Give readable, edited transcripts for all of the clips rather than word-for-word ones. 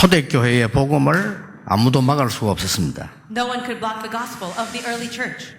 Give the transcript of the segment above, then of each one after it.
초대교회의 복음을 아무도 막을 수가 없었습니다. No one could block the gospel of the early church.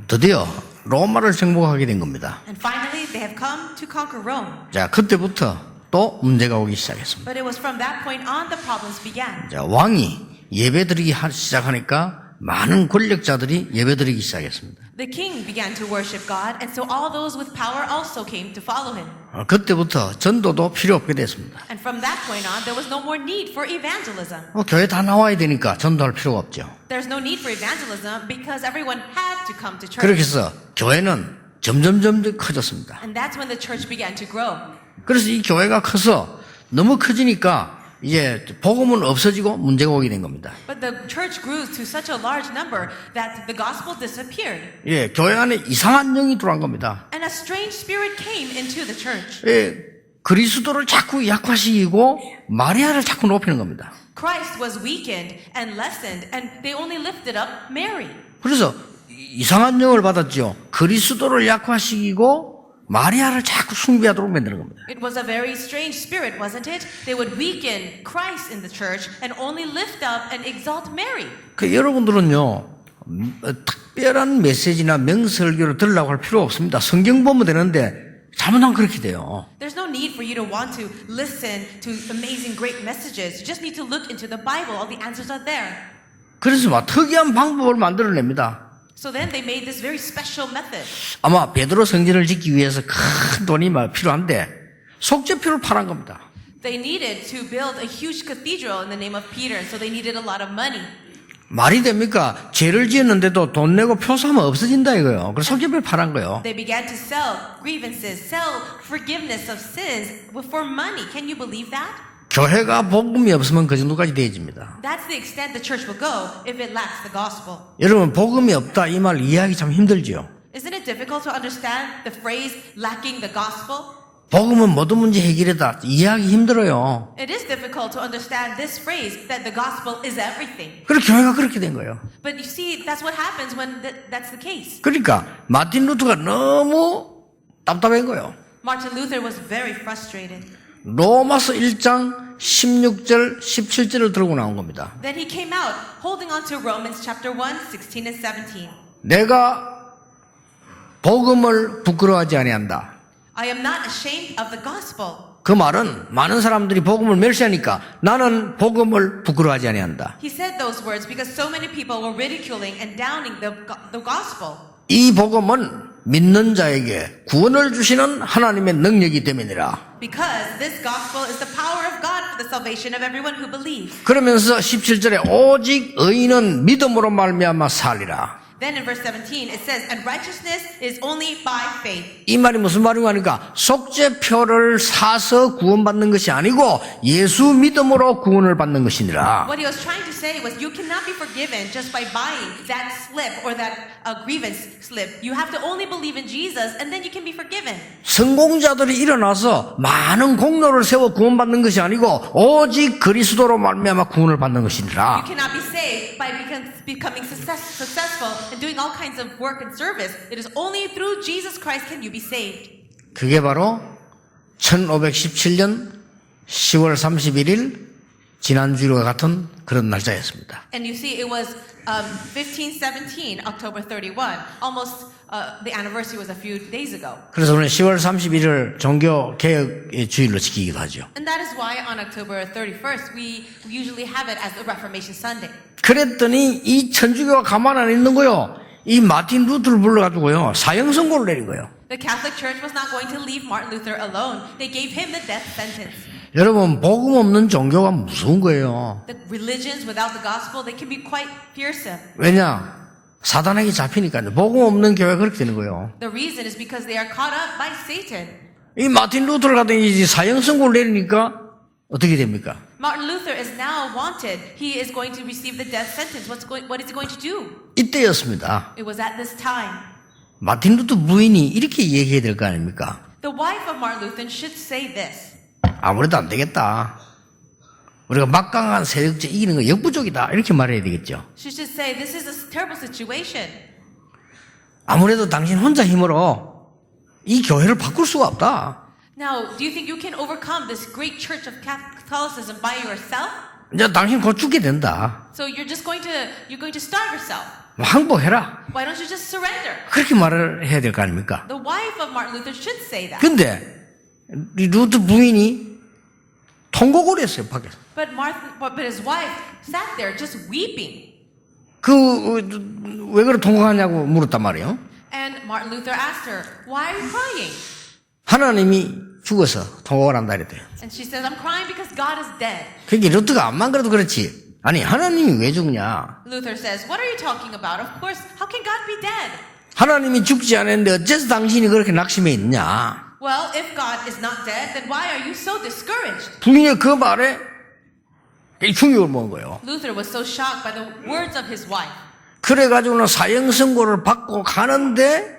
드디어 로마를 정복하게 된 겁니다. And finally, they have come to conquer Rome. 자, 그때부터 또 문제가 오기 시작했습니다. But it was from that point on the problems began. 자, 왕이 예배드리기 시작하니까 많은 권력자들이 예배드리기 시작했습니다. The king began to worship God, and so all those with power also came to follow him. 그때부터 전도도 필요 없게 됐습니다. And from that point on, there was no more need for evangelism. 교회 다 나와야 되니까 전도할 필요가 없죠. There's no need for evangelism because everyone had to come to church. 그렇게 해서 교회는 점점 커졌습니다. And that's when the church began to grow. 그래서 이 교회가 커서 너무 커지니까 이제 복음은 없어지고 문제가 오게 된 겁니다. But the church grew to such a large number that the gospel disappeared. 예, 교회 안에 이상한 영이 들어온 겁니다. And a strange spirit came into the church. 예, 그리스도를 자꾸 약화시키고 마리아를 자꾸 높이는 겁니다. Christ was weakened and lessened, and they only lifted up Mary. 그래서 이상한 영을 받았죠. 그리스도를 약화시키고 마리아를 자꾸 숭배하도록 만드는 겁니다. It was a very strange spirit, wasn't it? They would weaken Christ in the church and only lift up and exalt Mary. 그 여러분들은요, 특별한 메시지나 명설교를 들으려고 할 필요 없습니다. 성경 보면 되는데 잘못하면 그렇게 돼요. There's no need for you to want to listen to amazing, great messages. You just need to look into the Bible. All the answers are there. 그래서 막 특이한 방법을 만들어냅니다. So then they made this very special method. 아마 베드로 성전을 짓기 위해서 큰 돈이 막 필요한데 속죄표를 팔은 겁니다. They needed to build a huge cathedral in the name of Peter, so they needed a lot of money. 말이 됩니까? 죄를 지었는데도 돈 내고 표 사면 없어진다 이거요. 그래서 속죄표를 팔은 거예요. They began to sell grievances, sell forgiveness of sins for money. Can you believe that? 교회가 복음이 없으면 그 정도까지 되어집니다. That's the extent the church will go if it lacks the gospel. 여러분 복음이 없다 이 말 이해하기 참 힘들죠. Isn't it difficult to understand the phrase lacking the gospel? 복음은 모든 문제 해결이다 이해하기 힘들어요. It is difficult to understand this phrase that the gospel is everything. 그래서 교회가 그렇게 된 거예요. But you see, that's what happens when that's the case. 그러니까 마틴 루터가 너무 답답한 거예요. Martin Luther was very frustrated. 로마서 1장 16절 17절을 들고 나온 겁니다. Then he came out holding on to Romans chapter 1, 16 and 17. 내가 복음을 부끄러워하지 아니한다. I am not ashamed of the gospel. 그 말은 많은 사람들이 복음을 멸시하니까 나는 복음을 부끄러워하지 아니한다. He said those words because so many people were ridiculing and downing the gospel. 이 복음은 믿는 자에게 구원을 주시는 하나님의 능력이 됨이니라. Because this gospel is the power of God for the salvation of everyone who believes. 그러면서 17절에 오직 의인은 믿음으로 말미암아 살리라. Then in verse 17 it says, and righteousness is only by faith. 이 말이 무슨 말인가 하니까 속죄표를 사서 구원받는 것이 아니고 예수 믿음으로 구원을 받는 것이니라. What he was trying to say was you cannot be forgiven just by buying that slip or that grievance slip. You have to only believe in Jesus and then you can be forgiven. 성공자들이 일어나서 많은 공로를 세워 구원받는 것이 아니고 오직 그리스도로 말미암아 구원을 받는 것이니라. You cannot be saved by becoming successful and doing all kinds of work and service. It is only through Jesus Christ can you be saved. 그게 바로 1517년 10월 31일 지난주일과 같은 그런 날짜였습니다. And you see, it was 1517, October 31. Almost the anniversary was a few days ago. 그래서 우리는 10월 31일을 종교개혁의 주일로 지키기도 하죠. And that is why on October 31st, we usually have it as the Reformation Sunday. 그랬더니 이 천주교가 가만 안 있는 거요. 이 마틴 루터를 불러가지고요. 사형 선고를 내린 거예요. The Catholic Church was not going to leave Martin Luther alone. They gave him the death sentence. 여러분 복음 없는 종교가 무서운 거예요. The religions without the gospel, they can be quite fearsome. 왜냐? 사단에게 잡히니까요. 복음 없는 교회가 그렇게 되는 거예요. The reason is because they are caught up by Satan. 이 마틴 루터를 갖다가 사형 선고를 내리니까 어떻게 됩니까? Martin Luther is now wanted. He is going to receive the death sentence. What is he going to do? 이때였습니다. It was at this time. 마틴 루터 부인이 이렇게 얘기해야 될 거 아닙니까? The wife of Martin Luther should say this. 아무래도 안 되겠다. 우리가 막강한 세력제 이기는 거 역부족이다. 이렇게 말해야 되겠죠. She should say, this is a terrible situation. 아무래도 당신 혼자 힘으로 이 교회를 바꿀 수가 없다. Now, do you think you can overcome this great church of Catholicism by yourself? 이제 당신 곧 죽게 된다. So you're going to starve yourself. 항복해라. Why don't you just surrender? 그렇게 말을 해야 될 거 아닙니까? The wife of Martin Luther should say that. 근데 이 루트 부인이 통곡을 했어요, 밖에서. But his wife sat there just weeping. 왜 그래 통곡하냐고 물었단 말이에요. And Martin Luther asked her, "Why are you crying?" 하나님이 죽어서 통곡을 한다 이랬대요. And she says, "I'm crying because God is dead." 그게 루트가 암만 그래도 그렇지. 아니 하나님이 왜 죽냐? Luther says, "What are you talking about? Of course, how can God be dead?" 하나님이 죽지 않았는데 어째서 당신이 그렇게 낙심해 있냐? Well, if God is not dead, then why are you so discouraged? 부인의 그 말에 충격을 먹은 거예요. Luther was so shocked by the words of his wife. 그래가지고는 사형 선고를 받고 가는데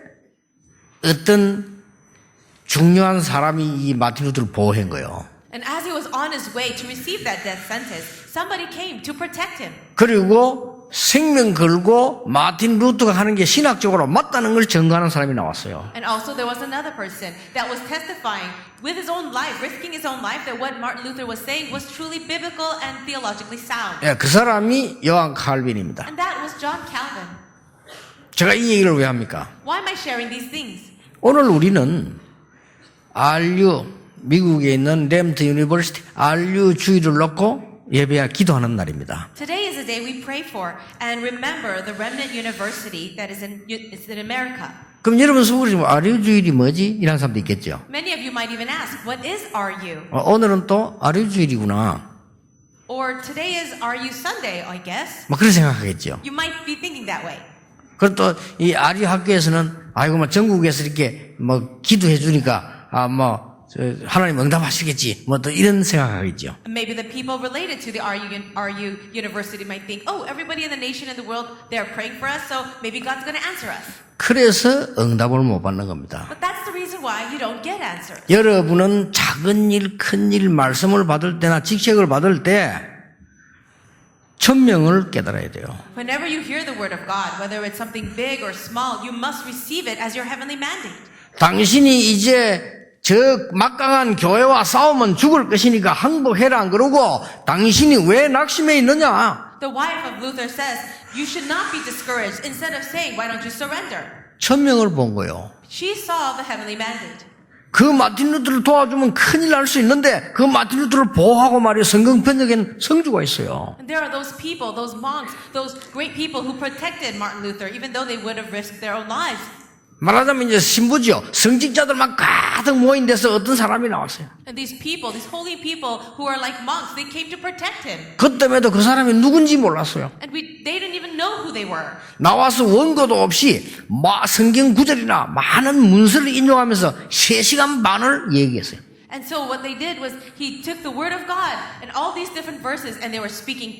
어떤 중요한 사람이 이 마틴 루터를 보호한 거예요. And as he was on his way to receive that death sentence, somebody came to protect him. 그리고 생명 걸고 마틴 루터가 하는 게 신학적으로 맞다는 걸 증거하는 사람이 나왔어요. And also there was another person that was testifying with his own life, risking his own life, that what Martin Luther was saying was truly biblical and theologically sound. 예, 그 사람이 요한 칼빈입니다. And that was John Calvin. 제가 이 얘기를 왜 합니까? Why am I sharing these things? 오늘 우리는 RU 미국에 있는 램트 유니버시티 RU 주의를 놓고 예배와 기도하는 날입니다. Today is a day we pray for and remember the Remnant University that is in America. 그럼 여러분 속으로 지금 RU 주일이 뭐지? 이런 사람도 있겠죠. Many of you might even ask, what is RU? 오늘은 또 RU 주일이구나. Or today is RU Sunday, I guess. 막 그런 생각하겠죠. You might be thinking that way. 그리고 또 이 RU 학교에서는 아이고 뭐 전국에서 이렇게 뭐 기도해 주니까 하나님 응답하시겠지. 뭐 또 이런 생각하겠죠. Maybe the people related to the RU University might think, oh, everybody in the nation and the world, they're praying for us, so maybe God's going to answer us. 그래서 응답을 못 받는 겁니다. But that's the reason why you don't get answers. 여러분은 작은 일, 큰 일, 말씀을 받을 때나 직책을 받을 때 천명을 깨달아야 돼요. Whenever you hear the word of God, whether it's something big or small, you must receive it as your heavenly mandate. 당신이 이제 저 막강한 교회와 싸우면 죽을 것이니까 항복해라 안 그러고 당신이 왜 낙심해 있느냐? The wife of Luther says, you should not be discouraged. Instead of saying, why don't you surrender? 천명을 본 거예요. She saw the heavenly mandate. 그 마틴 루터를 도와주면 큰일 날 수 있는데 그 마틴 루터를 보호하고 말이에요. 성경편적인 성주가 있어요. And there are those people, those monks, those great people who protected Martin Luther, even though they would have risked their own lives. 말하자면 이제 신부죠. 성직자들만 가득 모인 데서 어떤 사람이 나왔어요. And these people, these holy people who are like monks, they came to protect him. 그때에도 그 사람이 누군지 몰랐어요. And they didn't even know who they were. 나와서 원고도 없이 성경 구절이나 많은 문서를 인용하면서 3시간 반을 얘기했어요. And so what they did was he took the word of God and all these different verses and they were speaking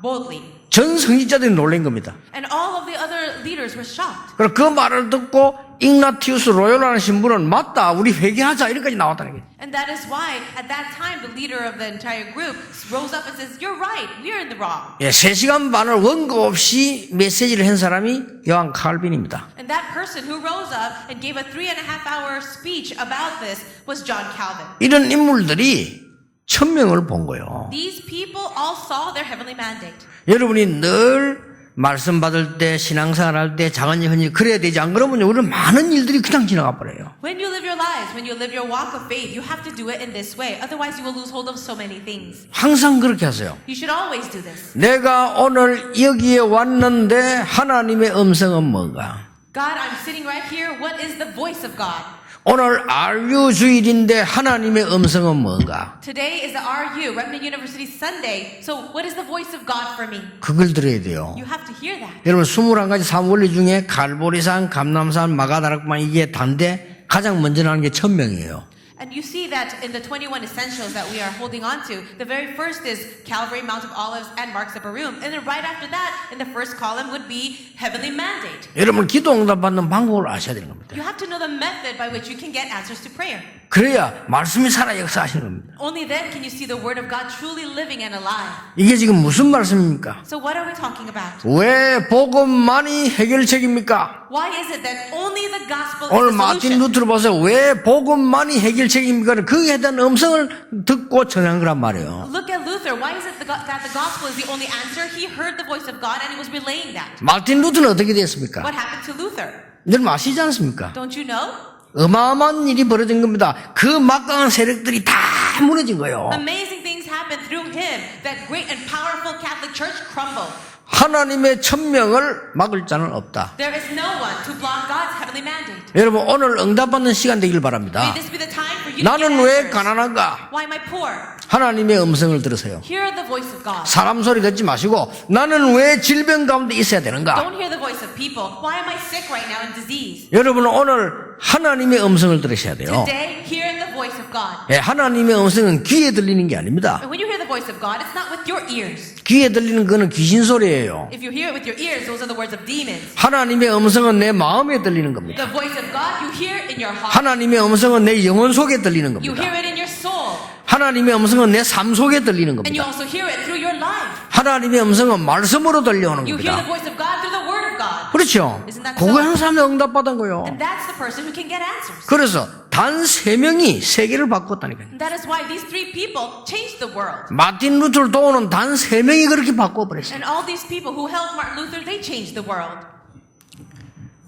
boldly. 전 성직자들이 놀란 겁니다. And all of the other leaders were shocked. 그리고 그 말을 듣고 igna티우스 로요라는 신부는 맞다, 우리 회개하자 이렇게까지 나왔다는 거예요. And that is why at that time the leader of the entire group rose up and says, "You're right. We are in the wrong." 예, 3시간 반을 원고 없이 메시지를 한 사람이 요한 칼빈입니다. And that person who rose up and gave a 3.5-hour speech about this was John Calvin. 이런 인물들이 천명을 본 거예요. These people all saw their heavenly mandate. 여러분이 늘 말씀 받을 때, 신앙생활 할 때, 작은 일, 큰 일, 그래야 되지. 안 그러면 우리는 많은 일들이 그냥 지나가 버려요. When you live your lives, when you live your walk of faith, you have to do it in this way. Otherwise, you will lose hold of so many things. 항상 그렇게 하세요. You should always do this. 내가 오늘 여기에 왔는데 하나님의 음성은 뭔가? God, I'm sitting right here. What is the voice of God? 오늘 RU 주일인데 하나님의 음성은 뭔가? Today is the RU, Remnant University Sunday. So what is the voice of God for me? 그걸 들어야 돼요. You have to hear that. 여러분 21가지 사무원리 중에 갈보리산, 감람산, 마가다락방 이게 단데 가장 먼저 나오는 게 천명이에요. And you see that in the 21 essentials that we are holding on to, the very first is Calvary, Mount of Olives, and Marks of Barum. And then right after that, in the first column would be heavenly mandate. 여러분 기도 응답 받는 방법을 아셔야 되는 겁니다. You have to know the method by which you can get answers to prayer. 그래야 말씀이 살아 역사하시는 겁니다. Only then can you see the word of God truly living and alive. 이게 지금 무슨 말씀입니까? So what are we talking about? 왜 복음만이 해결책입니까? Why is it that only the gospel 오늘 is the 마틴 solution? 루터를 보세요. 왜 복음만이 해결책입니까? 그에 대한 음성을 듣고 전한 거란 말이에요. Look at Luther. Why is it that the gospel is the only answer? He heard the voice of God and he was relaying that. 마틴 루터는 어떻게 됐습니까? What happened to Luther? 여러분 아시지 않습니까? Don't you know? 어마어마한 일이 벌어진 겁니다. 그 막강한 세력들이 다 무너진 거예요. Amazing things happened through him. That great and powerful Catholic Church crumbled. 하나님의 천명을 막을 자는 없다. There is no one to block God's heavenly mandate. 여러분 오늘 응답받는 시간 되길 바랍니다. May this be the time for you to get 나는 왜 answers. 가난한가? Why am I poor? 하나님의 음성을 들으세요. Hear the voice of God. 사람 소리 듣지 마시고 나는 왜 질병 가운데 있어야 되는가? Don't hear the voice of people. Why am I sick right now in disease? 여러분은 오늘 하나님의 음성을 들으셔야 돼요. Today, hear the voice of God. 예, 하나님의 음성은 귀에 들리는 게 아닙니다. And when you hear the voice of God, it's not with your ears. 귀에 들리는 거는 귀신 소리예요. If you hear it with your ears, those are the words of demons. 하나님의 음성은 내 마음에 들리는 겁니다. The voice of God, you hear in your heart. 하나님의 음성은 내 영혼 속에 들리는 You 겁니다. hear it in your soul. 하나님의 음성은 내 삶 속에 들리는 And you 겁니다. also hear it through your life. 하나님의 음성은 말씀으로 들려오는 You hear the 겁니다. voice of God through the word of God. 그렇죠? Isn't that 그거 so? 한 사람이 응답받은 거예요. And that's the person who can get answers. 그래서 단 3명이 세계를 바꿨다니까요. And that is why these three people changed the world. 마틴 루터를 도우는 단 3명이 그렇게 바꿔버렸어요. And all these people who helped Martin Luther, they changed the world.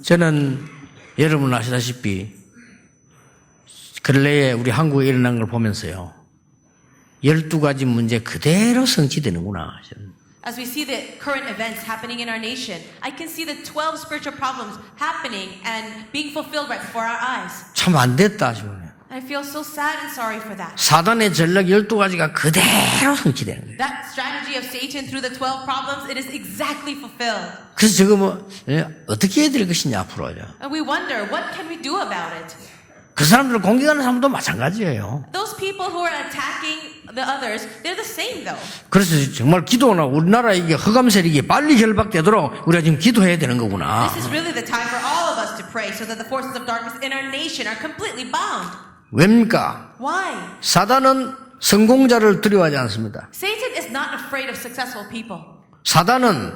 저는 여러분 아시다시피 근래에 우리 한국에 일어난 걸 보면서요. 12가지 문제 그대로 성취되는구나. As we see the current events happening in our nation, I can see the 12 spiritual problems happening and being fulfilled right before our eyes. 참 안 됐다 싶어요. I feel so sad and sorry for that. 사단의 전략 12가지가 그대로 성취되는 거예요. That strategy of Satan through the 12 problems, it is exactly fulfilled. 그래서 저거 뭐 어떻게 해야 될 것이냐 앞으로요. And we wonder, what can we do about it? 그 사람들을 공격하는 사람도 마찬가지예요. Those people who are attacking the others, they're the same though. 그래서 정말 기도나 우리나라 이게 흑암 세력이 빨리 결박되도록 우리가 지금 기도해야 되는 거구나. This is really the time for all of us to pray so that the forces of darkness in our nation are completely bound. 왜입니까? Why? 사단은 성공자를 두려워하지 않습니다. Satan is not afraid of successful people. 사단은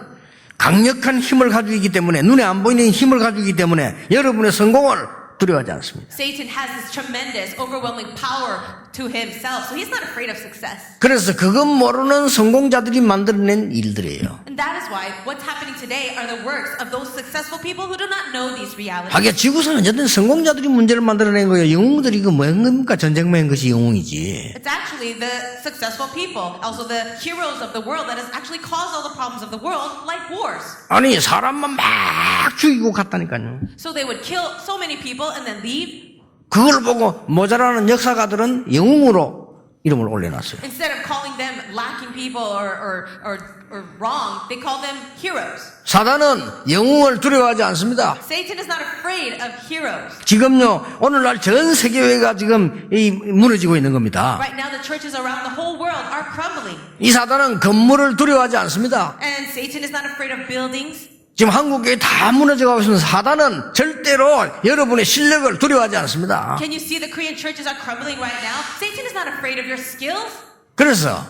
강력한 힘을 가지고 있기 때문에 눈에 안 보이는 힘을 가지고 있기 때문에 여러분의 성공을 두려워하지 않습니다. Satan has this tremendous, overwhelming power to himself, so he's not afraid of success. 그래서 그것 모르는 성공자들이 만들어낸 일들이에요. And that is why what's happening today are the works of those successful people who do not know these realities. 하긴 지구상은 언제든 성공자들이 문제를 만들어낸 거예요. 영웅들이 이거 뭐한 겁니까? 전쟁만 한 것이 영웅이지. It's actually the successful people, also the heroes of the world that has actually caused all the problems of the world, like wars. 아니 사람만 막 죽이고 갔다니까요. So they would kill so many people and then leave. 그걸 보고 모자라는 역사가들은 영웅으로 이름을 올려놨어요. Instead of calling them lacking people or wrong, they call them heroes. 사단은 영웅을 두려워하지 않습니다. Satan is not afraid of heroes. 지금요 오늘날 전 세계가 지금 무너지고 있는 겁니다. Right now the churches around the whole world are crumbling. 이 사단은 건물을 두려워하지 않습니다. And Satan is not afraid of buildings. 지금 한국에 다 무너져가고 있는 사단은 절대로 여러분의 실력을 두려워하지 않습니다. Can you see the Korean churches are crumbling right now? Satan is not afraid of your skills. 그래서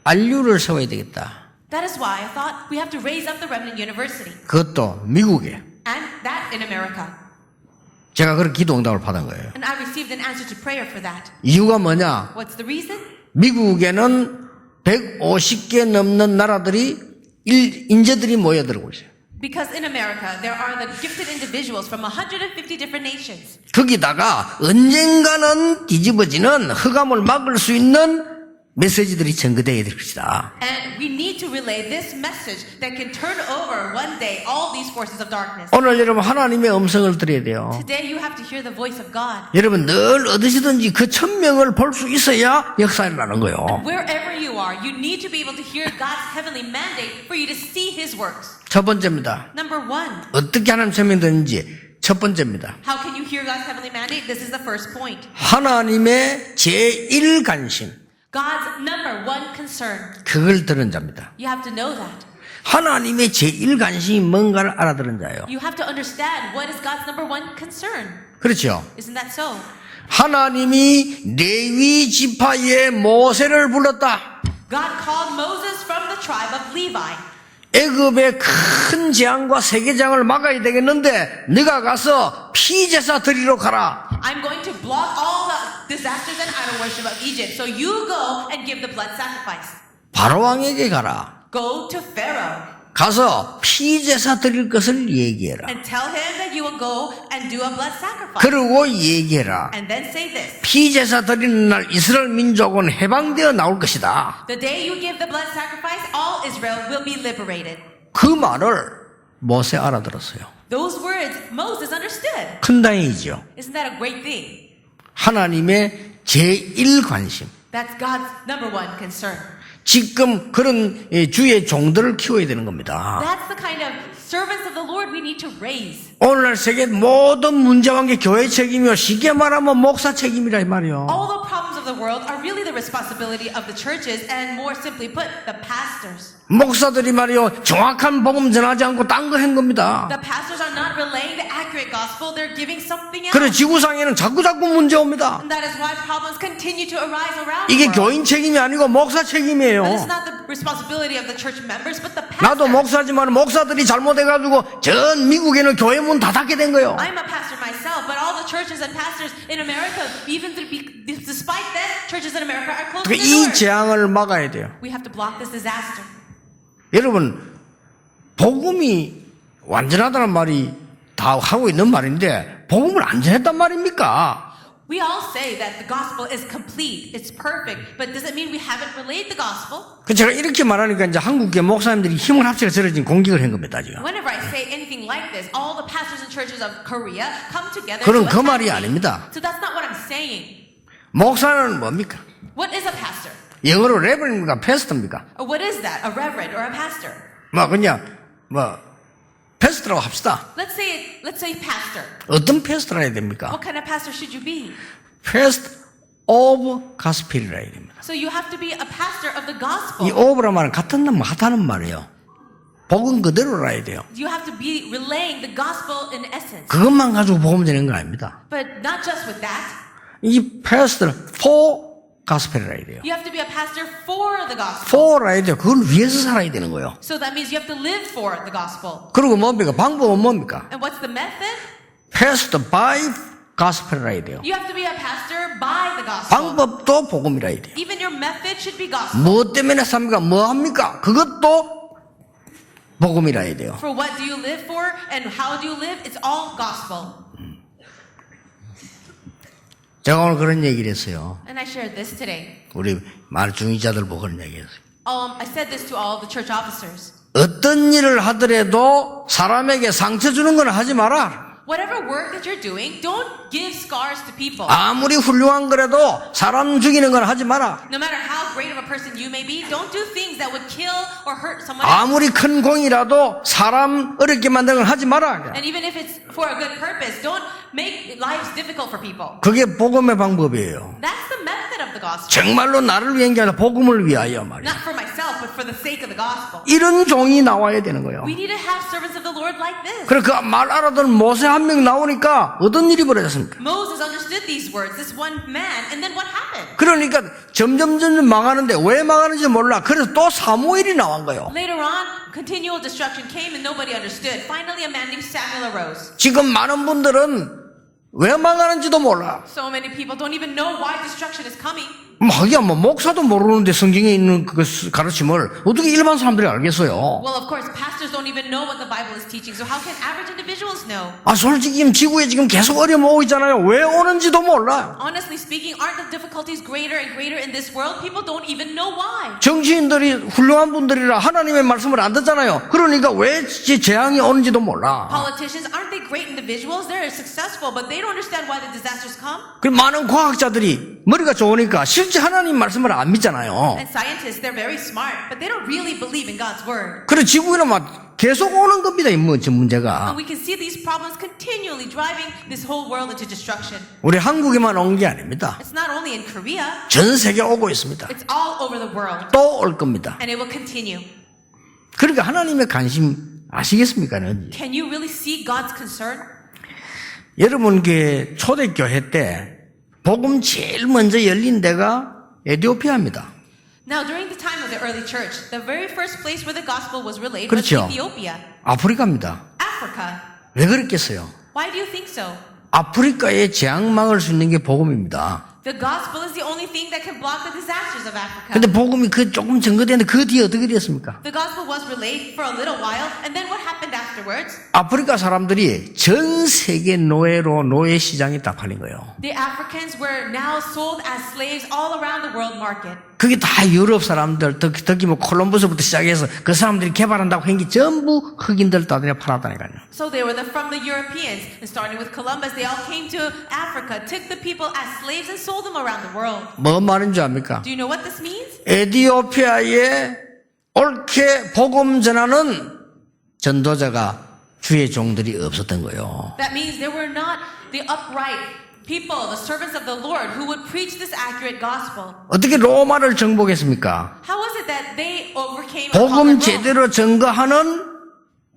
RU를 세워야 되겠다. That is why I thought we have to raise up the Remnant University. 그것도 미국에. And that in America. 제가 그런 기도 응답을 받은 거예요. And I received an answer to prayer for that. 이유가 뭐냐? What's the reason? 미국에는 150개 넘는 나라들이 인재들이 모여들고 있어요. Because in America, there are the gifted individuals from 150 different nations. 거기다가 언젠가는 뒤집어지는 흑암을 막을 수 있는 메시지들이 전개되어야 될 것이다. And we need to relay this message that can turn over one day all these forces of darkness. 오늘 여러분 하나님의 음성을 들어야 돼요. Today you have to hear the voice of God. 여러분 늘 어디서든지 그 천명을 볼 수 있어야 역사를 일어나는 거예요. Wherever you are, you need to be able to hear God's heavenly mandate for you to see His works. 첫 번째입니다. Number one, 어떻게 하나님 천명이 되는지 첫 번째입니다. how can you hear God's heavenly mandate? This is the first point. 하나님의 제1관심 God's number one concern. 그걸 들은 자입니다. You have to know that. 하나님의 제1관심이 뭔가를 알아들은 자예요. You have to understand what is God's number one concern. 그렇죠? Isn't that so? 하나님이 레위 지파의 모세를 불렀다. God called Moses from the tribe of Levi. 애굽의 큰 재앙과 세계장을 막아야 되겠는데 네가 가서 피제사 드리러 가라. I'm going to block all the disasters and idol worship of Egypt. So you go and give the blood sacrifice. 바로왕에게 가라. Go to Pharaoh 가서 피제사 드릴 것을 얘기해라. and tell him that you will go and do a blood sacrifice. 그리고 얘기해라. And then say this. 피제사 드리는 날 이스라엘 민족은 해방되어 나올 것이다. The day you give the blood sacrifice, all Israel will be liberated. 그 말을 모세 알아들었어요. Those words Moses understood. 큰 다행이죠. Isn't that a great thing? 하나님의 제1관심. That's God's number one concern. 지금 그런 주의 종들을 키워야 되는 겁니다. That's the kind of servants of the Lord we need to raise. 오늘날 세계 모든 문제한 게 교회 책임이요. 쉽게 말하면 목사 책임이라 이 말이요. All the problems of the world are really the responsibility of the churches and more simply put, the pastors. 목사들이 말이요. 정확한 복음 전하지 않고 딴 거 한 겁니다. The pastors are not relaying the accurate gospel, they're giving something else. 그래 지구상에는 자꾸 문제 옵니다. And that is why problems continue to arise around 이게 the world. 교인 책임이 아니고 목사 책임이에요. But it's not the responsibility of the church members, but the 나도 pastors. 목사지만 목사들이 잘못해가지고 전 미국에는 교회 문 다 닫게 된 거예요. I'm a pastor myself, but all the churches and pastors in America, despite that, churches in America are closing 그러니까 their 이 doors. 재앙을 막아야 돼요. We have to block this disaster. 여러분 복음이 완전하다는 말이 다 하고 있는 말인데 복음을 안 전했단 말입니까? We all say that the gospel is complete, it's perfect, but does it mean we haven't relayed the gospel? 그 제가 이렇게 말하니까 이제 한국계 목사님들이 힘을 합쳐서 저를 지금 공격을 한 겁니다 지금. Whenever I say anything like this, all the pastors and churches of Korea come together 그런 to 그 attack 말이 me. 아닙니다. So that's not what I'm saying. 목사는 뭡니까? What is a pastor? 영어로 레버입니까? 패스터입니까? Or what is that? A reverend or a pastor? 뭐 그냥 뭐 패스터라고 합시다. Let's say pastor. 어떤 패스터라 해야 됩니까? What kind of pastor should you be? 패스터 오브 가스펠이라 해야 됩니다. So you have to be a pastor of the 이 gospel. 오브라 말은 같은 놈 하다는 말이에요. 복음 그대로라 해야 돼요. You have to be relaying the gospel in essence. 그것만 가지고 복음 되는 거 아닙니다. But not just with that. 이 패스터는 for 가스펠이라 해야 돼요. You have to be a pastor for the gospel. for라 해야 돼요. 그걸 위해서 살아야 되는 거예요. So that means you have to live for the gospel. 그리고 뭡니까? 방법은 뭡니까? And what's the method? 패스터 by 가스펠이라 해야 돼요. You have to be a pastor by the gospel. 방법도 복음이라 해야 돼요. Even your method should be gospel. 무엇 때문에 삽니까? 뭐 합니까? 그것도 복음이라 해야 돼요. For what do you live for and how do you live? It's all gospel. 제가 오늘 그런 얘기를 했어요. And I shared this today. 우리 많은 중위자들 보고 그런 얘기를 했어요. I said this to all of the church officers. 어떤 일을 하더라도 사람에게 상처 주는 건 하지 마라. Whatever work that you're doing, don't give scars to people. 아무리 훌륭한 거라도 사람 죽이는 건 하지 마라. No matter how great of a person you may be, don't do things that would kill or hurt someone else. 아무리 큰 공이라도 사람 어렵게 만드는 건 하지 마라. And even if it's for a good purpose, don't make lives difficult for people. 그게 복음의 방법이에요. That's the method of the gospel. 정말로 나를 위한 게 아니라 복음을 위하여 말이야. Not for myself, but for the sake of the gospel. 이런 종이 나와야 되는 거예요. We need to have servants of the Lord like this. 그래 그 말 알아듣는 모세 한 명 나오니까 어떤 일이 벌어졌습니까? Moses understood these words, this one man, and then what happened? 그러니까 점점 망하는데 왜 망하는지 몰라. 그래서 또 사무엘이 나온 거예요. Later on, continual destruction came and nobody understood. Finally, a man named Samuel arose. 지금 많은 분들은 왜 망하는지도 몰라. So many people don't even know why destruction is coming. 하기야 뭐 목사도 모르는데 성경에 있는 그 가르침을 어떻게 일반 사람들이 알겠어요? Well, of course, pastors don't even know what the Bible is teaching. So how can average individuals know? 아 솔직히 지금 지구에 계속 어려움 오고 있잖아요. 왜 오는지도 몰라. Honestly speaking, aren't the difficulties greater and greater in this world? People don't even know why. 정치인들이 훌륭한 분들이라 하나님의 말씀을 안 듣잖아요. 그러니까 왜 재앙이 오는지도 몰라. Politicians, aren't they great individuals? They're successful, but they don't understand why the disasters come. 그 많은 과학자들이 머리가 좋으니까 실제 하나님 말씀을 안 믿잖아요. And scientists, they're very smart, but they don't really believe in God's word. 그래 지구에는 막 계속 오는 겁니다. 이 문제가. And we can see these problems continually driving this whole world into destruction. 우리 한국에만 온 게 아닙니다. It's not only in Korea, 전 세계 오고 있습니다. it's all over the world. 또 올 겁니다. And it will continue. 그러니까 하나님의 관심 아시겠습니까? Can you really see God's concern? 여러분 그 초대교회 때 복음 제일 먼저 열린 데가 에티오피아입니다. Now, during the time of the early church, the very first place where the gospel was relayed was 그렇죠. Ethiopia, 아프리카입니다. Africa. 왜 그랬겠어요? Why do you think so? 아프리카의 재앙 막을 수 있는 게 복음입니다. The gospel is the only thing that can block the disasters of Africa. 근데 복음이 그 조금 증거되는데 그 뒤에 어떻게 됐습니까? The gospel was relayed for a little while, and then what happened afterwards? 아프리카 사람들이 전 세계 노예로 노예 시장에 다 팔린 거예요. The Africans were now sold as slaves all around the world market. 그게 다 유럽 사람들, 특히 뭐 콜럼버스부터 시작해서 그 사람들이 개발한다고 한 게 전부 흑인들 따들이 팔았다니까요. So they were from the Europeans, and starting with Columbus, they all came to Africa, took the people as slaves, and sold them around the world. 뭐 말인 줄 압니까? Do you know what this means? 에티오피아에 옳게 복음 전하는 전도자가 주의 종들이 없었던 거예요. That means there were not the upright people, the servants of the Lord, who would preach this accurate gospel. 어떻게 로마를 정복했습니까? How was it that they overcame 복음 Rome? 제대로 증거하는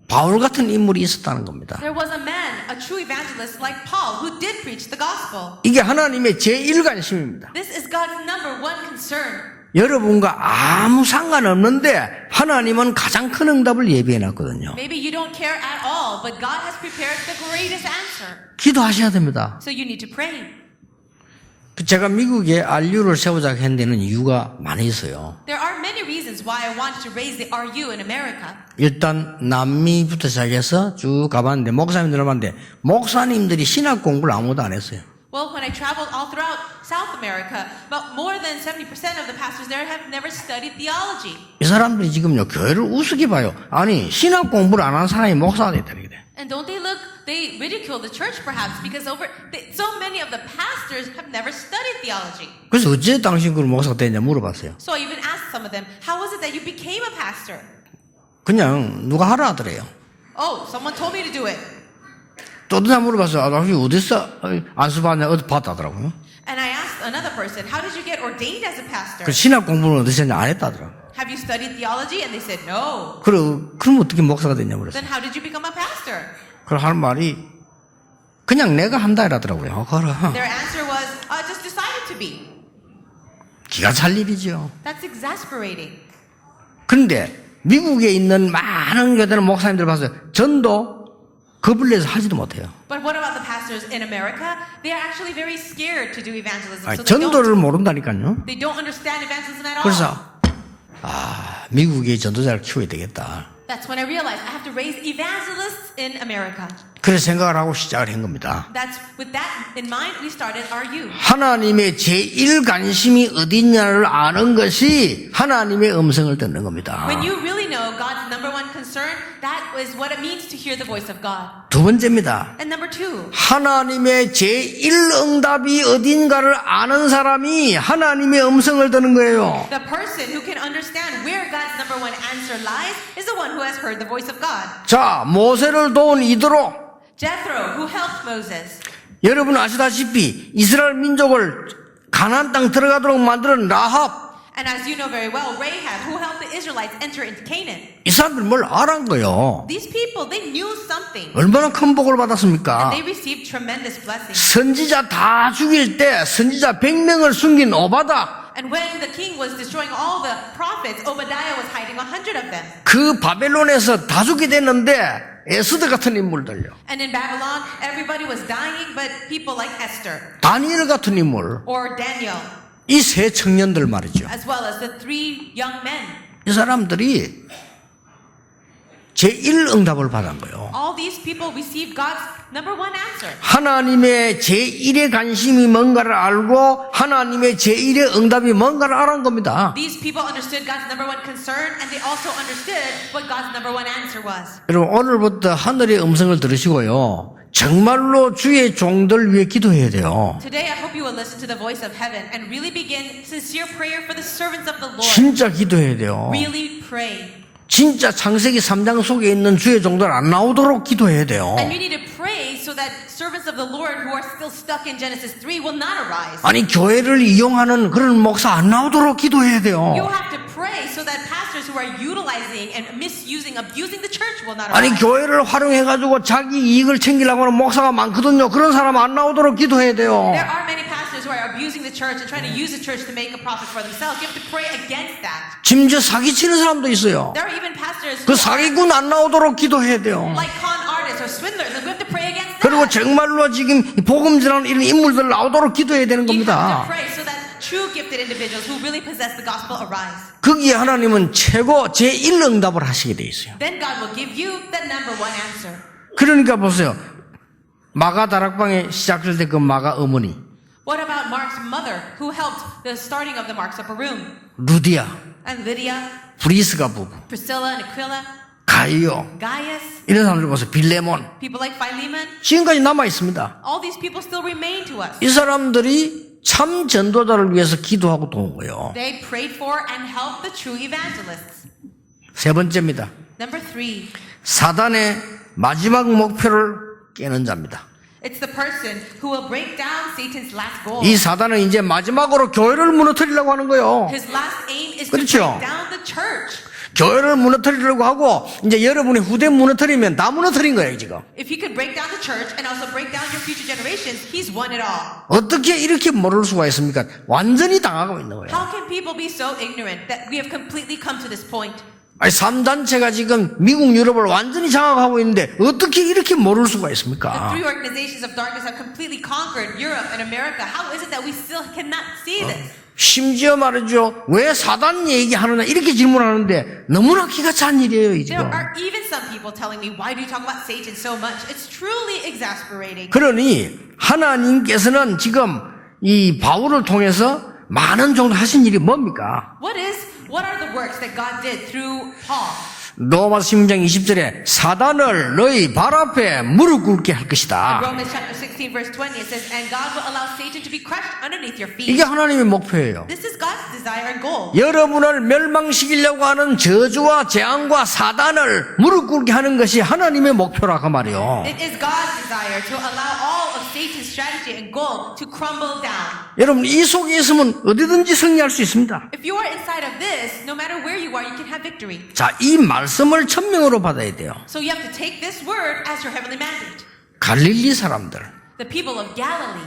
바울 같은 인물이 있었다는 겁니다. There was a man, a true evangelist like Paul, who did preach the gospel. 이게 하나님의 제1관심입니다. This is God's number one concern. 여러분과 아무 상관없는데 하나님은 가장 큰 응답을 예비해놨거든요. Maybe you don't care at all, but God has prepared the greatest answer. 기도하셔야 됩니다. So you need to pray. 제가 미국에 RU를 세우자 한 데는 이유가 많이 있어요. There are many reasons why I wanted to raise the RU in America. 일단 남미부터 시작해서 쭉 가봤는데 목사님들 만났는데 목사님들이 신학 공부를 아무도 안 했어요. Well, when I traveled all throughout South America, about more than 70% of the pastors there have never studied theology. 이 사람들이 지금요 교회를 우습게 봐요. 아니 신학 공부를 안 한 사람이 목사가 됐다 그래. And don't they look, they ridicule the church perhaps because so many of the pastors have never studied theology. 그래서 어째 당신 그 목사가 됐냐 물어봤어요. So I even asked some of them, how was it that you became a pastor? 그냥 누가 하라 하더래요. Oh, someone told me to do it. 또 누가 물어봤어요. 아, 당신 어디서 안수받냐 어디 봤다더라고요. And I asked another person, how did you get ordained as a pastor? 그 신학 공부는 어디서 했냐 안 했다더라고요. Have you studied theology? And they said, no. 그럼 어떻게 목사가 됐냐 그랬어요. Then how did you become a pastor? 그럼 하는 말이 그냥 내가 한다 이라더라고요. 그래. Their answer was, I just decided to be. 기가 찰 일이죠. That's exasperating. 그런데 미국에 있는 많은 교회들은 목사님들 봐서 전도 겁을 내서 하지도 못해요. But what about the pastors in America? They are actually very scared to do evangelism. 아니, So 전도를 모른다니까요. they don't understand evangelism at all. 그래서 미국의 전도자를 키워야 되겠다. That's when I realized I have to raise evangelists in America. 그래서 생각을 하고 시작을 한 겁니다. That's with that in mind we started RU. 하나님의 제1관심이 어디냐를 아는 것이 하나님의 음성을 듣는 겁니다. When you really know God's number one concern, that is what it means to hear the voice of God. 두 번째입니다. And number two, 하나님의 제1응답이 어딘가를 아는 사람이 하나님의 음성을 듣는 거예요. the person who can understand where God's number one answer lies is the one who has heard the voice of God. 자, 모세를 도운 이드로. Jethro, who helped Moses. 여러분 아시다시피 이스라엘 민족을 가나안 땅 들어가도록 만드는 라합. And as you know very well, Rahab, who helped the Israelites enter into Canaan. 이 사람들 뭘 알은 거예요. These people, they knew something. 얼마나 큰 복을 받았습니까? They received tremendous blessings. 선지자 다 죽일 때 선지자 100명을 숨긴 오바다. And when the king was destroying all the prophets, Obadiah was hiding 100 of them. 그 바벨론에서 다 죽게 됐는데 에스더 같은 인물들요. And in Babylon, everybody was dying, but people like Esther 다니엘 같은 인물. or Daniel, 이 세 청년들 말이죠. as well as the 3 young men. 이 사람들이 제1응답을 받은 거예요. All these people received God's number one answer. 하나님의 제1의 관심이 뭔가를 알고 하나님의 제1의 응답이 뭔가를 알은 겁니다. These people understood God's number one concern, and they also understood what God's number one answer was. 여러분 오늘부터 하늘의 음성을 들으시고요. 정말로 주의 종들 위해 기도해야 돼요. Today, I hope you will listen to the voice of heaven and really begin sincere prayer for the servants of the Lord. 진짜 기도해야 돼요. Really pray. 진짜 창세기 3장 속에 있는 주의 종들 안 나오도록 기도해야 돼요. And you need to pray so that servants servants of the Lord who are still stuck in Genesis 3 will not arise. 아니 교회를 이용하는 그런 목사 안 나오도록 기도해야 돼요. You have to pray so that pastors who are utilizing and misusing, abusing the church will not 아니 arise. 교회를 활용해가지고 자기 이익을 챙기려고 하는 목사가 많거든요. 그런 사람 안 나오도록 기도해야 돼요. There are many pastors who are abusing the church and trying to use the church to make a profit for themselves. You have to pray against that. 심지어 사기치는 사람도 있어요. There are even pastors 그 who are 사기꾼 안 나오도록 기도해야 돼요. like con artists or swindlers, and we have to pray against 그리고 that. 정말로 지금 복음 전하는 이런 인물들 나오도록 기도해야 되는 You have 겁니다. to pray so that true gifted individuals who really possess the gospel arise. 거기에 하나님은 최고 제1 응답을 하시게 돼 있어요. Then God will give you the number one answer. 그러니까 보세요. 마가 다락방에 시작할 때 그 마가 어머니 What about Mark's mother who helped the starting of the Mark's Upper Room? 루디아, And Lydia, 브리스가 부부, Priscilla and Aquila, 가이오 Gaius, 이런 사람들 보세요. 빌레몬 people like Philemon. 지금까지 남아 있습니다. All these people still remain to us. 이 사람들이 참 전도자를 위해서 기도하고 도온 거예요. They prayed for and helped the true evangelists. 세 번째입니다. Number 3, 사단의 마지막 목표를 깨는 자입니다. it's the person who will break down Satan's last goal. 이 사단은 이제 마지막으로 교회를 무너뜨리려고 하는 거예요. His last aim is to 그렇죠. break down the church. 교회를 무너뜨리려고 하고 이제 여러분이 후대 무너뜨리면 다 무너뜨린 거예요 지금. If he could break down the church and also break down your future generations, he's won it all. 어떻게 이렇게 모를 수가 있습니까? 완전히 당하고 있는 거예요. How can people be so ignorant that we have completely come to this point? 아니 3단체가 지금 미국 유럽을 완전히 장악하고 있는데 어떻게 이렇게 모를 수가 The 있습니까? three organizations of darkness have completely conquered Europe and America. How is it that we still cannot see this? 심지어 말이죠. 왜 사단 얘기하느냐 이렇게 질문하는데 너무나 기가 찬 일이에요 이 There 지금. are even some people telling me, why do you talk about Satan so much? It's truly exasperating. 그러니 하나님께서는 지금 이 바울을 통해서 많은 정도 하신 일이 뭡니까? What are the works that God did through Paul? 로마서 16장 20절에 사단을 너희 발 앞에 무릎 꿇게 할 In 것이다. Romans chapter 16 verse 20 it says, and God will allow Satan to be crushed underneath your feet. 이게 하나님의 목표예요. This is God's desire and goal. 여러분을 멸망시키려고 하는 저주와 재앙과 사단을 무릎 꿇게 하는 것이 하나님의 목표라 그 말이요. It is God's desire to allow all of Satan's strategy and goal to crumble down. 여러분 이 속에 있으면 어디든지 승리할 수 있습니다. If you are inside of this, no matter where you are, you can have victory. 자, 이 말씀을 천명으로 받아야 돼요. So you have to take this word as your heavenly mandate. 갈릴리 사람들 The people of Galilee.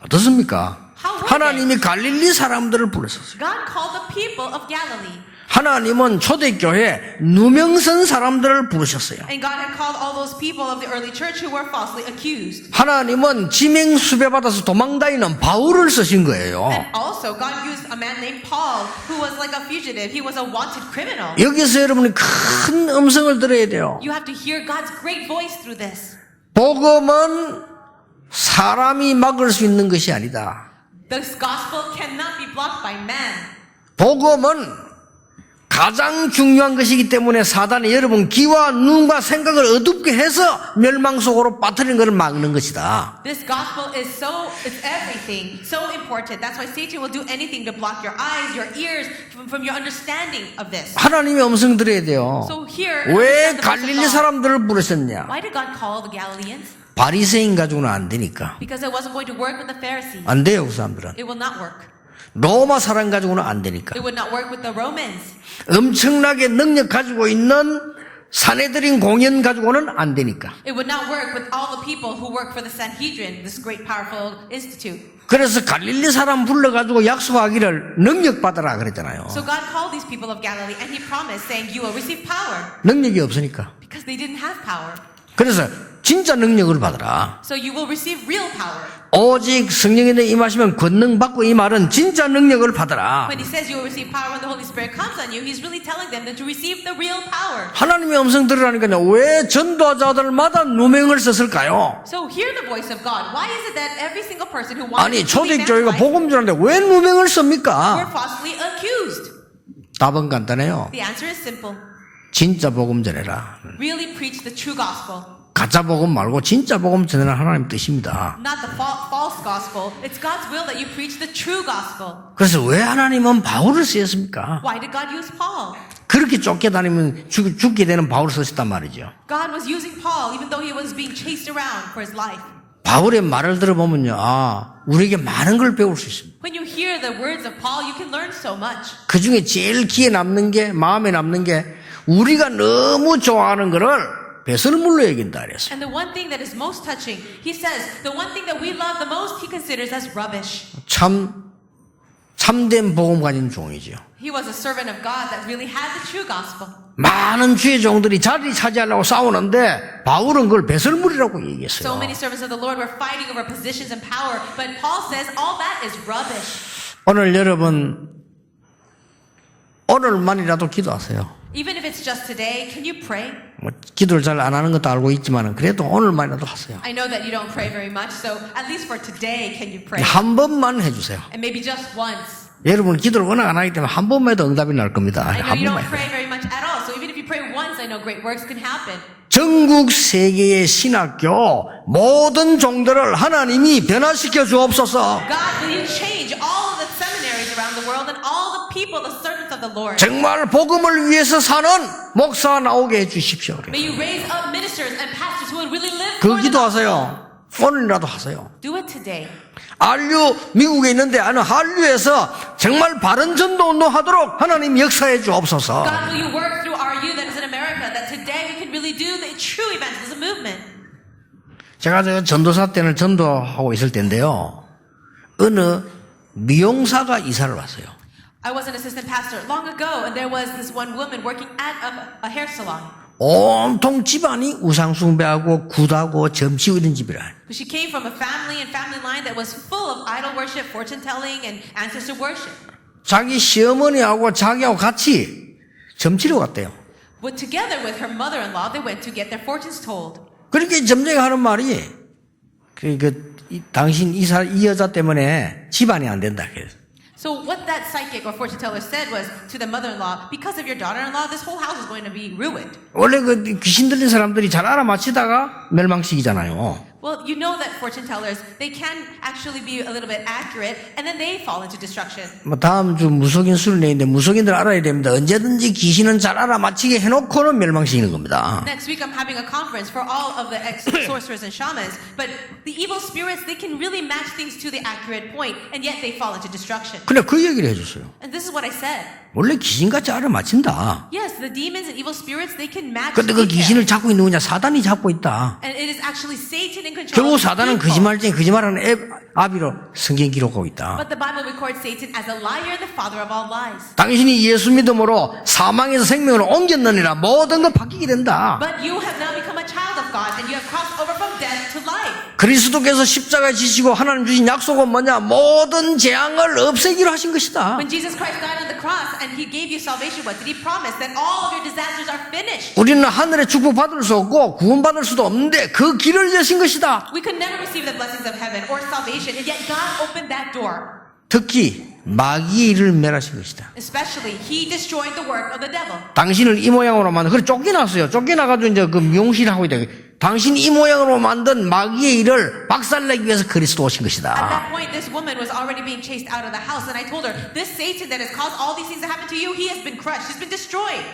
어떻습니까? How were 하나님이 갈릴리 사람들을 불렀었어요. God called the people of Galilee. 하나님은 초대교회 누명선 사람들을 부르셨어요. And God had called all those people of the early church who were falsely accused. 하나님은 지명 수배받아서 도망다니는 바울을 쓰신 거예요. And also, God used a man named Paul, who was like a fugitive. He was a wanted criminal. 여기서 여러분이 큰 음성을 들어야 돼요. You have to hear God's great voice through this. 복음은 사람이 막을 수 있는 것이 아니다. This gospel cannot be blocked by man. 복음은 가장 중요한 것이기 때문에 사단이 여러분 귀와 눈과 생각을 어둡게 해서 멸망 속으로 빠뜨리는 것을 막는 것이다. This gospel is it's everything, so important. That's why Satan will do anything to block your eyes, your ears from your understanding of this. 하나님의 음성 들어야 돼요. So here, 왜 understand the voice of 갈릴리 God. 사람들을 부르셨냐? Why did God call the Galileans? 바리새인 가지고는 안 되니까. Because it wasn't going to work with the Pharisees. 안 돼요, 그 사람들은. It will not work. 로마 사람 가지고는 안 되니까. It would not work with the Romans. 엄청나게 능력 가지고 있는 사내들인 공연 가지고는 안 되니까. It would not work with all the people who work for the Sanhedrin, this great powerful institute. 그래서 갈릴리 사람 불러가지고 약속하기를 능력 받아라 그랬잖아요. So God called these people of Galilee and He promised, saying, "You will receive power," 능력이 없으니까. because they didn't have power. 그래서 진짜 능력을 받아라. So you will receive real power. 오직 성령이 내 임하시면 권능 받고 이 말은 진짜 능력을 받아라. When He says you will receive power when the Holy Spirit comes on you, He's really telling them that to receive the real power. 하나님의 음성 들으라니까요. 왜 전도자들마다 누명을 썼을까요? So hear the voice of God. Why is it that every single person who wanted 아니 to be 초대교회가 evangelized 복음 전하는데 왜 누명을 were 씁니까? falsely accused? 답은 간단해요. The answer is simple. 진짜 복음 전해라. Really preach the true gospel. 가짜 복음 말고 진짜 복음 전해라 하나님 뜻입니다. Not the false gospel. It's God's will that you preach the true gospel. 그래서 왜 하나님은 바울을 쓰셨습니까? Why did God use Paul? 그렇게 쫓겨다니면 죽게 되는 바울을 쓰셨단 말이죠. God was using Paul even though he was being chased around for his life. 바울의 말을 들어보면요, 우리에게 많은 걸 배울 수 있습니다. When you hear the words of Paul, you can learn so much. 그 중에 제일 귀에 남는 게, 마음에 남는 게, 우리가 너무 좋아하는 거를 배설물로 여긴다 그랬어요. And the one thing that is most touching, he says, the one thing that we love the most, he considers as rubbish. 참된 복음 가진 종이죠. He was a servant of God that really had the true gospel. 많은 주의 종들이 자리 차지하려고 싸우는데 바울은 그걸 배설물이라고 So 얘기했어요. many servants of the Lord were fighting over positions and power, but Paul says all that is rubbish. 오늘 여러분 오늘만이라도 기도하세요. Even if it's just today, can you pray? 뭐 기도를 잘 안 하는 것도 알고 있지만 그래도 오늘만이라도 하세요. I know that you don't pray very much, so at least for today, can you pray? 한 번만 해주세요. And maybe just once. 여러분 기도를 워낙 안 하기 때문에 한 번만 해도 응답이 날 겁니다. I know 한 you don't 번만 해도. pray very much at all, so even if you pray once, I know great works can happen. 전국 세계의 신학교 모든 종들을 하나님이 변화시켜 주옵소서. God, will you change all of the seminaries around the world and all the people, the servants of the Lord? 정말 복음을 위해서 사는 목사 나오게 해주십시오. 그래요. May you raise up ministers and pastors who will really live 그 for the gospel. 기도하세요. 오늘이라도 하세요. Do it today. 한류 미국에 있는데 한류에서 정말 바른 전도 운동하도록 하나님 역사해 주옵소서. God, will you work through our youth that is in America that today we can really do the true evangelism movement? 제가 저 전도사 때는 전도하고 있을 때인데요. 어느 미용사가 이사를 왔어요. I was an assistant pastor long ago, and there was this one woman working at a hair salon. 온통 집안이 우상숭배하고 굿하고 점치고 이런 집이라. She came from a family and family line that was full of idol worship, fortune telling, and ancestor worship. 자기 시어머니하고 자기하고 같이 점치러 갔대요. But together with her mother-in-law, they went to get their fortunes told. 그렇게 점쟁이가 하는 말이 당신 이 여자 때문에 집안이 안 된다. 그래서. So what that psychic or fortune teller said was to the mother-in-law, because of your daughter-in-law, this whole house is going to be ruined. 원래 그 귀신 들린 사람들이 잘 알아맞히다가 멸망시키잖아요. Well, you know that fortune tellers, they can actually be a little bit accurate, and then they fall into destruction. 뭐 다음 주 무속인 수련회인데 무속인들 알아야 됩니다. 언제든지 귀신은 잘 알아맞히게 해놓고는 멸망시키는 겁니다. Next week I'm having a conference for all of the sorcerers and shamans, but the evil spirits, they can really match things to the accurate point, and yet they fall into destruction. 근데 그 얘기를 해줬어요. And this is what I said. 원래 귀신같이 알아맞힌다. Yes, the demons and evil spirits, they can match 근데 그 details. 귀신을 잡고 있는 누구냐? 사단이 잡고 있다. And it is actually Satan in control. 결국 of the 사단은 people. 거짓말쟁이 거짓말하는 아비로 성경 기록하고 있다. But the Bible records Satan as a liar and the father of all lies. 당신이 예수 믿음으로 사망에서 생명으로 옮겼느니라 모든 것 바뀌게 된다. But you have now become a child of God, and you have crossed over from death to life. 그리스도께서 십자가에 지시고 하나님 주신 약속은 뭐냐? 모든 재앙을 없애기로 하신 것이다. When Jesus Christ died on the cross and he gave you salvation, what did he promise? That all of your disasters are finished. 우리는 하늘의 축복 받을 수 없고 구원받을 수도 없는데 그 길을 여신 것이다. We could never receive the blessings of heaven or salvation, and yet God opened that door. 특히 마귀의 일을 멸하신 것이다. Especially, he destroyed the work of the devil. 당신을 이 모양으로 만든 그래 쫓겨났어요. 쫓겨나가지고 이제 그 미용실 하고 있다. 당신 이 모양으로 만든 마귀의 일을 박살내기 위해서 그리스도 오신 At 것이다. that point, this woman was already being chased out of the house, and I told her, this Satan that has caused all these things to happen to you, he has been crushed, he's been destroyed.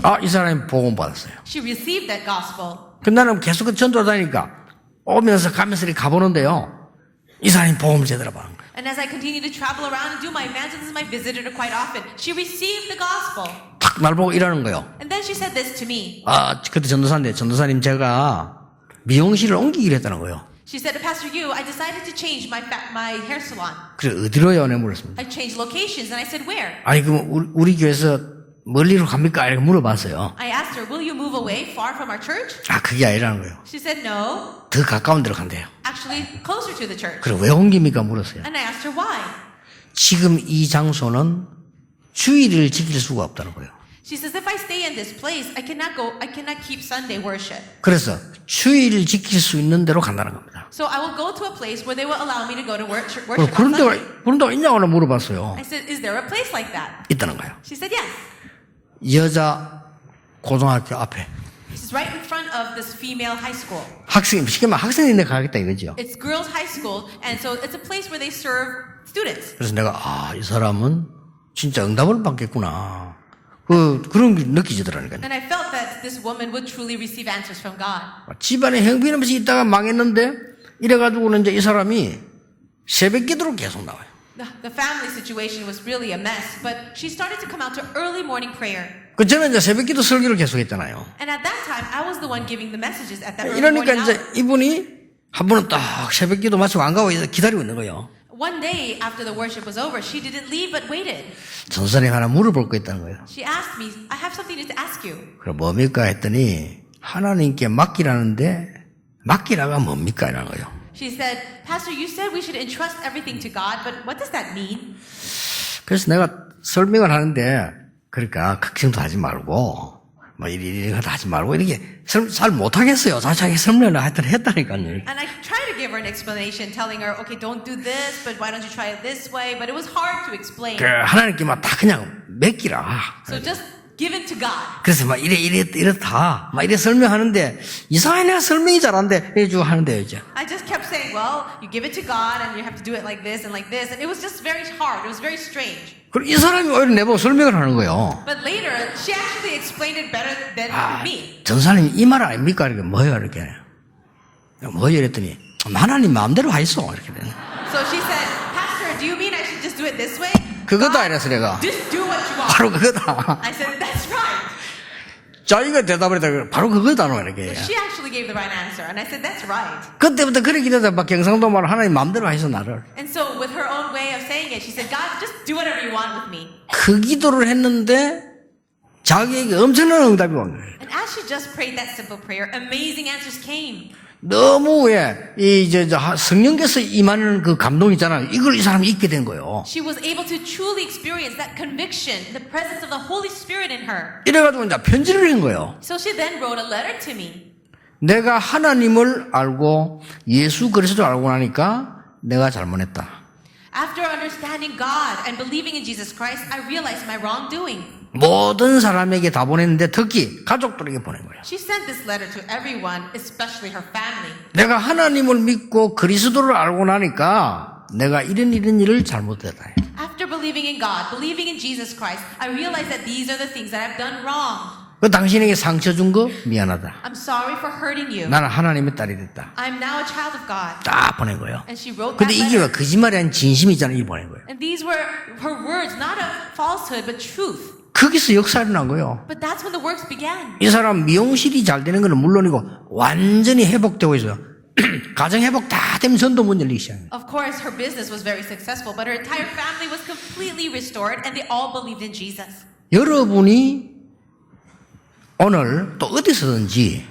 이 사람이 복음 받았어요. She received that gospel. 그 나는 계속 그 전도를 다니니까 오면서 가면서 이렇게 가보는데요. 이 사람이 복음을 제대로 받은 거예요. And as I continue to travel around and do my evangelism, I visited her quite often. She received the gospel. 탁 날 보고 이러는 거예요. And then she said this to me. 그때 전도사인데 전도사님 제가 미용실을 옮기기로 했다는 거예요. She said, Pastor Yu, I decided to change my hair salon. 그래 어디로요? 내가 물었습니다. I changed locations, and I said, where? 아니 그럼 우리 교회에서 멀리로 갑니까? 이렇게 물어봤어요. I asked her, will you move away far from our church? 그게 아니라는 거예요. She said, no, 더 가까운 데로 간대요. actually closer to the church. 그래 왜 옮깁니까? 물었어요. And I asked her why. 지금 이 장소는 주의를 지킬 수가 없다는 거예요. She says, if I stay in this place, I cannot keep Sunday worship. 그래서 주의를 지킬 수 있는 데로 간다는 겁니다. So I will go to a place where they will allow me to go to worship on 그런 Sunday. 데가 있냐고 물어봤어요. I said, is there a place like that? 있다는 거예요. She said, yes. 여자 고등학교 앞에 She's right in front of this female high school. 쉽게 말하면 학생인데 가겠다 이거죠. It's girls' high school, and so it's a place where they serve students. 그래서 내가 이 사람은 진짜 응답을 받겠구나. 그런 게 느껴지더라니까요. And I felt that this woman would truly receive answers from God. 집안에 형편없이 있다가 망했는데 이래가지고는 이제 이 사람이 새벽 기도로 계속 나와요. The family situation was really a mess, but she started to come out to early morning prayer. 그 저는 이제 새벽 기도 설교를 계속 했잖아요. And at that time, I was the one giving the messages at that early morning 이러니까 이제 hour. 이분이 한 번은 딱 새벽 기도 마치고 안 가고 기다리고 있는 거예요. One day after the worship was over, she didn't leave but waited. 전사님 하나 물어볼 거 있다는 거예요. She asked me, I have something to ask you. 그럼 뭡니까 했더니 하나님께 맡기라는데 맡기라가 뭡니까 이라는 거예요. She said, Pastor, you said we should entrust everything to God, but what does that mean? 그래서 내가 설명을 하는데 그러니까 걱정도 하지 말고 뭐 이런 거 하지 말고 이렇게 잘 못하겠어요. 자기 설명을 하여튼 했다니까요. And I tried to give her an explanation, telling her, okay, don't do this, but why don't you try it this way? But it was hard to explain. 그 하나님께만 다 그냥 맡기라. So just give it to God. 그래서 막 이렇다 막 이래 설명하는데 이상하게 내가 설명이 잘 안 돼. 해주고 하는데요 이제. I just kept saying, well, you give it to God and you have to do it like this and like this. And it was just very hard. It was very strange. 그리고 이 사람이 오히려 내보고 설명을 하는 거예요. But later, she actually explained it better than me. 전사님 이 말 아닙니까? 이렇게 뭐예요? 이렇게. 뭐예요? 이랬더니 하나님 마음대로 하있어. 이렇게 되는. So she said, Pastor, do you mean I should just do it this way? 그거다 이래서 내가. Just do what you want. 바로 그거다. I said, that's right. 자기가 대답을 했다. 바로 그거다. 이렇게. She actually gave the right answer. And I said, that's right. 그때부터 그렇게 되다 막 경상도 말 하나님 마음대로 하있어 나를. And so with her own way of saying it, she said, God, just do whatever you want with me. 그 기도를 했는데 자기에게 엄청난 응답이 온 거예요. And as she just prayed that simple prayer, amazing answers came. 너무 이제 성령께서 임하는 그 감동 있잖아요. 이걸 이 사람이 잊게 된 거예요. She was able to truly experience that conviction, the presence of the Holy Spirit in her. 이래가지고 이제 편지를 한 거예요. So she then wrote a letter to me. 내가 하나님을 알고 예수 그리스도를 알고 나니까 내가 잘못했다. After understanding God and believing in Jesus Christ, I realized my wrongdoing. 모든 사람에게 다 보냈는데 특히 가족들에게 보낸 거예요. She sent this letter to everyone, especially her family. 내가 하나님을 믿고 그리스도를 알고 나니까 내가 이런 일을 잘못했다. After believing in God, believing in Jesus Christ, I realized that these are the things that I've done wrong. 그 당신에게 상처 준 거 미안하다. I'm sorry for hurting you. 나는 하나님의 딸이 됐다. I'm now a child of God. 딱 보낸 거예요. And she wrote 근데 that 이게 letter. 거짓말이 아닌 진심이잖아요. 이 보낸 거예요. And these were her words, not a falsehood, but truth. 거기서 역사가 난 거예요. But that's when the works began. 이 사람 미용실이 잘 되는 건 물론이고 완전히 회복되고 있어요. 가정 회복 다 되면 전도 문 열리기 시작해요. Of course, her business was very successful, but her entire family was completely restored and they all believed in Jesus. 여러분이 오늘 또 어디서든지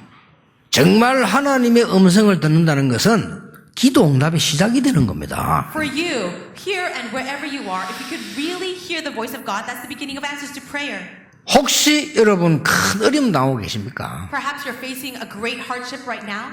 정말 하나님의 음성을 듣는다는 것은 기도 응답의 시작이 되는 겁니다. For you, here and wherever you are, if you could really hear the voice of God, that's the beginning of answers to prayer. 혹시 여러분 큰 어려움 당하고 계십니까? Perhaps you're facing a great hardship right now.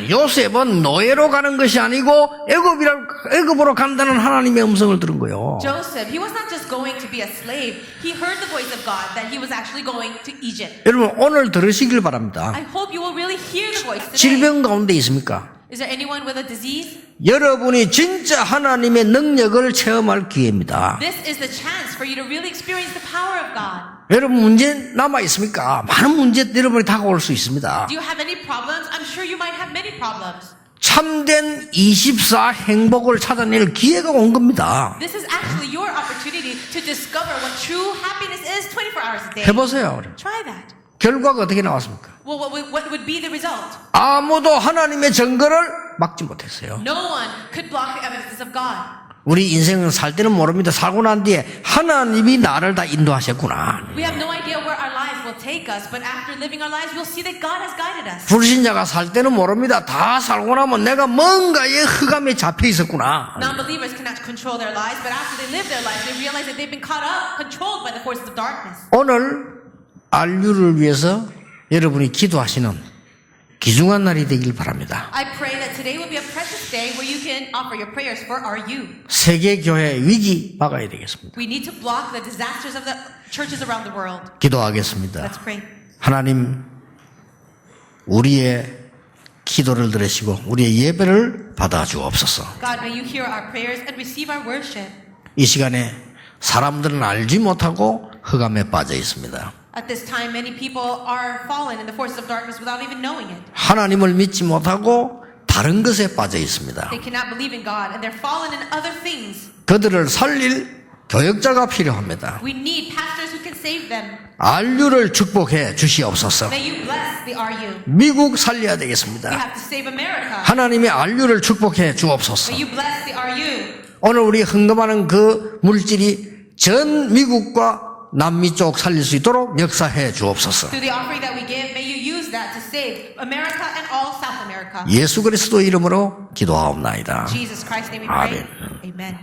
요셉은 노예로 가는 것이 아니고 애굽으로 간다는 하나님의 음성을 들은 거예요. Joseph, he was not just going to be a slave. He heard the voice of God that he was actually going to Egypt. 여러분 오늘 들으시길 바랍니다. I hope you will really hear the voice today. 질병 가운데 있습니까? Is there anyone with a disease? 여러분이 진짜 하나님의 능력을 체험할 기회입니다. This is the chance for you to really experience the power of God. 여러분 문제 남아 있습니까? 많은 문제 여러분이 다가올 수 있습니다. Do you have any problems? I'm sure you might have many problems. 참된 24 행복을 찾아낼 기회가 온 겁니다. This is actually your opportunity to discover what true happiness is 24 hours a day. 해보세요. Try that. 결과가 어떻게 나왔습니까? Well, what would be the result? 아무도 하나님의 증거를 막지 못했어요. No one could block the evidences of God. 우리 인생은 살 때는 모릅니다. 살고 난 뒤에 하나님이 나를 다 인도하셨구나. We have no idea where our lives will take us, but after living our lives, we'll see that God has guided us. 불신자가 살 때는 모릅니다. 다 살고 나면 내가 뭔가의 흑암에 잡혀 있었구나. Non-believers cannot control their lives, but after they live their lives, they realize that they've been caught up, controlled by the forces of darkness. 오늘 안류를 위해서 여러분이 기도하시는 귀중한 날이 되길 바랍니다. I pray that today will be a precious day where you can offer your prayers for our youth. 세계 교회 위기 막아야 되겠습니다. We need to block the disasters of the churches around the world. 기도하겠습니다. Let's pray. 하나님, 우리의 기도를 들으시고 우리의 예배를 받아주옵소서. God, may you hear our prayers and receive our worship. 이 시간에 사람들은 알지 못하고 흑암에 빠져 있습니다. At this time, many people are fallen in the forces of darkness without even knowing it. 하나님을 믿지 못하고 다른 것에 빠져 있습니다. They cannot believe in God, and they're fallen in other things. 그들을 살릴 교역자가 필요합니다. We need pastors who can save them. RU를 축복해 주시옵소서. May you bless the RU. 미국 살려야 We 되겠습니다. have to save America. 하나님의 RU를 축복해 주옵소서. May you bless the RU. 오늘 우리 헌금하는 그 물질이 전 미국과 남미 쪽 살릴 수 있도록 역사해 주옵소서. Through the offering that we give, may you use that to save America and all South America. 예수 그리스도 이름으로 기도하옵나이다. Jesus Christ's name we pray. 아멘. Amen.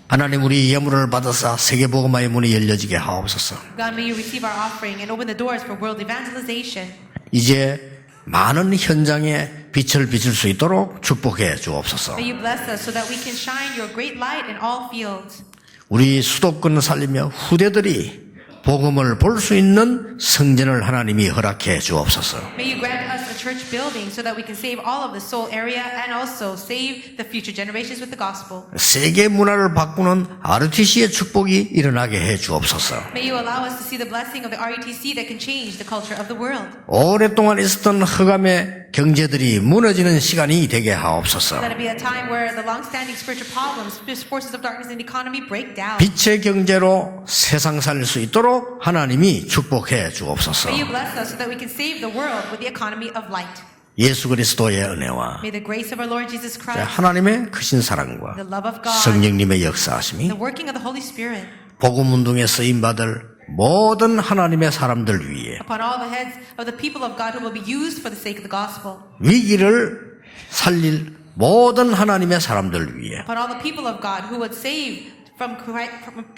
하나님 우리 예물을 받아서 세계복음화의 문이 열려지게 하옵소서. God, may you receive our offering and open the doors for world evangelization. 이제 많은 현장에 빛을 비출 수 있도록 축복해 주옵소서. May you bless us so that we can shine your great light in all fields. 우리 수도권을 살리며 후대들이 복음을 볼 수 있는 성전을 하나님이 허락해 주옵소서. May you grant us a church building so that we can save all of the Seoul area and also save the future generations with the gospel. 세계 문화를 바꾸는 RUTC의 축복이 일어나게 해 주옵소서. May you allow us to see the blessing of the RUTC that can change the culture of the world. 오랫동안 있었던 흑암의 경제들이 무너지는 시간이 되게 하옵소서. Let it be a time where the long-standing spiritual problems, forces of darkness in the economy break down. 빛의 경제로 세상 살릴 수 있도록 하나님이 축복해 주옵소서. May you bless us so that we can save the world with the economy of light. 예수 그리스도의 은혜와 May the grace of our Lord Jesus Christ, 하나님의 크신 사랑과 the love of God, 성령님의 역사하심이 the working of the Holy Spirit 복음 운동에 쓰임 받을 모든 하나님의 사람들 위에 upon all the heads of the people of God who will be used for the sake of the gospel, 위기를 살릴 모든 하나님의 사람들 위에 upon all the people of God who would save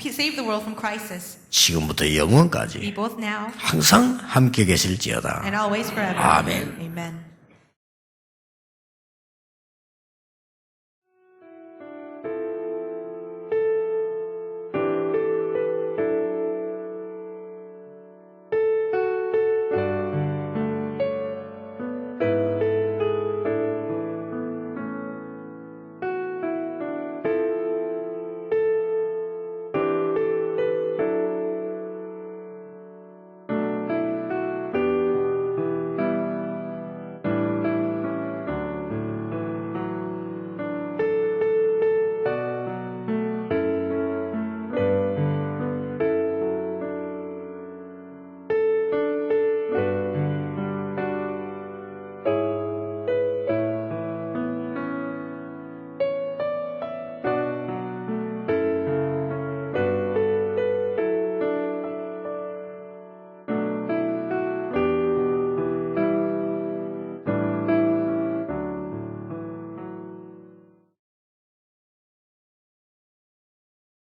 save the world from crisis, 지금부터 be 영원까지 both now 항상 함께 계실지어다. and always forever. 아멘. Amen.